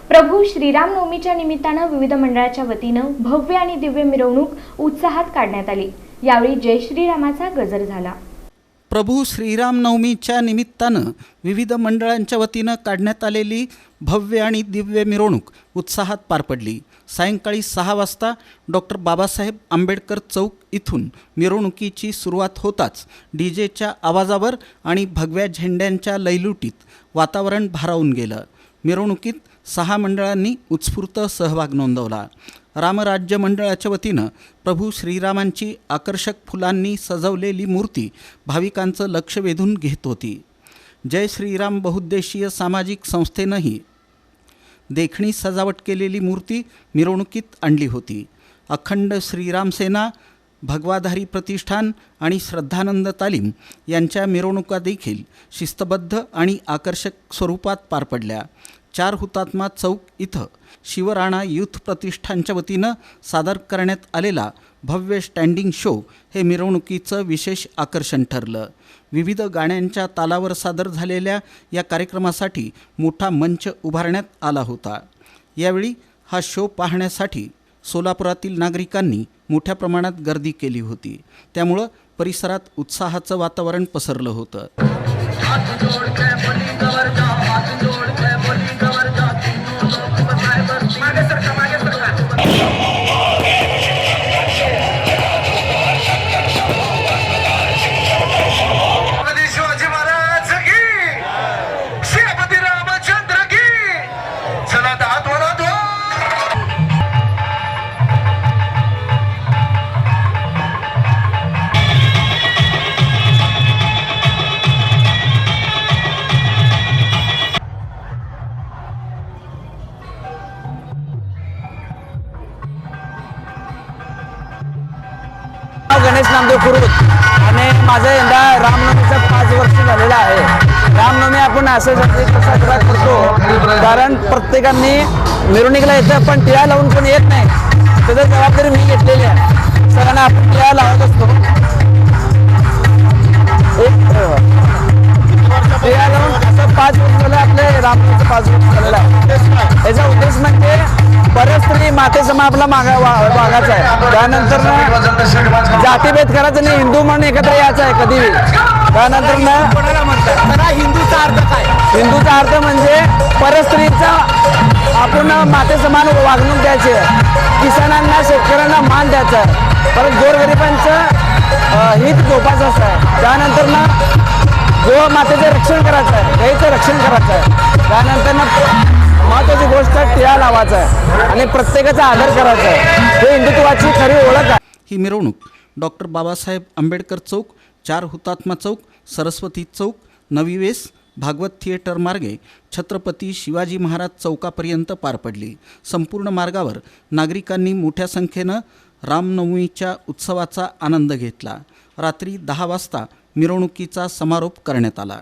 प्रभू श्रीराम नवमीच्या निमित्तानं विविध मंडळाच्या वतीनं भव्य आणि दिव्य मिरवणूक उत्साहात काढण्यात आली। यावेळी जय श्रीरामाचा गजर झाला। प्रभू श्रीराम नवमीच्या निमित्तानं विविध मंडळांच्या वतीनं काढण्यात आलेली भव्य आणि दिव्य मिरवणूक उत्साहात पार पडली। सायंकाळी 6 वाजता डॉक्टर बाबासाहेब आंबेडकर चौक इथून मिरवणुकीची सुरुवात होताच डीजेच्या आवाजावर आणि भगव्या झेंड्यांच्या लयलुटीत वातावरण भारावून गेलं। मिरवणुकीत 6 मंडळांनी उत्स्फूर्त सहभाग नोंदवला। रामराज्य मंडळाच्या वतीनं प्रभू श्रीरामांची आकर्षक फुलांनी सजवलेली मूर्ती भाविकांचं लक्ष वेधून घेत होती। जय श्रीराम बहुउद्देशीय सामाजिक संस्थेनंही देखणी सजावट केलेली मूर्ती मिरवणुकीत आणली होती। अखंड श्रीराम सेना, भगवाधारी प्रतिष्ठान आणि श्रद्धानंद तालीम यांच्या मिरवणुका देखील शिस्तबद्ध आणि आकर्षक स्वरूपात पार पडल्या। 4 हुतात्मा चौक इथं शिवराणा यूथ प्रतिष्ठानच्या वतीनं सादर करण्यात आलेला भव्य स्टँडिंग शो हे मिरवणुकीचं विशेष आकर्षण ठरलं। विविध गाण्यांच्या तालावर सादर झालेल्या या कार्यक्रमासाठी मोठा मंच उभारण्यात आला होता। यावेळी हा शो पाहण्यासाठी सोलापुरातील नागरिकांनी मोठ्या प्रमाणात गर्दी केली होती। त्यामुळं परिसरात उत्साहाचं वातावरण पसरलं होतं। गणेश नामदेव कुरुत आणि माझं यंदा रामनवमीचं 5 वर्ष झालेलं आहे। रामनवमी आपण असं साजरा करतो कारण प्रत्येकाने मिरवणुकीला येतं पण टिळा लावून कोणी येत नाही। त्याची जबाबदारी मी घेतलेली आहे। सगळ्यांना आपण टिळा लावत असतो। टिळा लावून असं 5 वर्ष झालं आपले रामनवमीचं 5 वर्ष झालेलं आहे। याचा उद्देश म्हणजे बऱ्याच तरी मातेसमा आपला मागायचा आहे। त्यानंतर जातीभेद करायचं नाही, हिंदू म्हणून एकत्र यायचं आहे कधी। त्यानंतर हिंदूचा अर्थ काय? हिंदूचा अर्थ म्हणजे परस्त्रीचा आपण मातेसमान वागणूक द्यायची आहे। किसानांना शेतकऱ्यांना मान द्यायचा आहे। परत गोरगरिबांचं हित जोपासायचं आहे। त्यानंतर गो मातेचं रक्षण करायचं आहे, गाईचं रक्षण करायचं आहे। त्यानंतर महत्त्वाची गोष्ट टिळा लावायचा आहे आणि प्रत्येकाचा आदर करायचा आहे। हे हिंदुत्वाची खरी ओळख आहे। ही मिरवणूक डॉक्टर बाबासाहेब आंबेडकर चौक, 4 हुतात्मा चौक, सरस्वती चौक, नवी वेस, भागवत थिएटर मार्गे छत्रपती शिवाजी महाराज चौकापर्यंत पार पडली। संपूर्ण मार्गावर नागरिकांनी मोठ्या संख्येनं रामनवमीच्या उत्सवाचा आनंद घेतला। रात्री 10 वाजता मिरवणुकीचा समारोप करण्यात आला।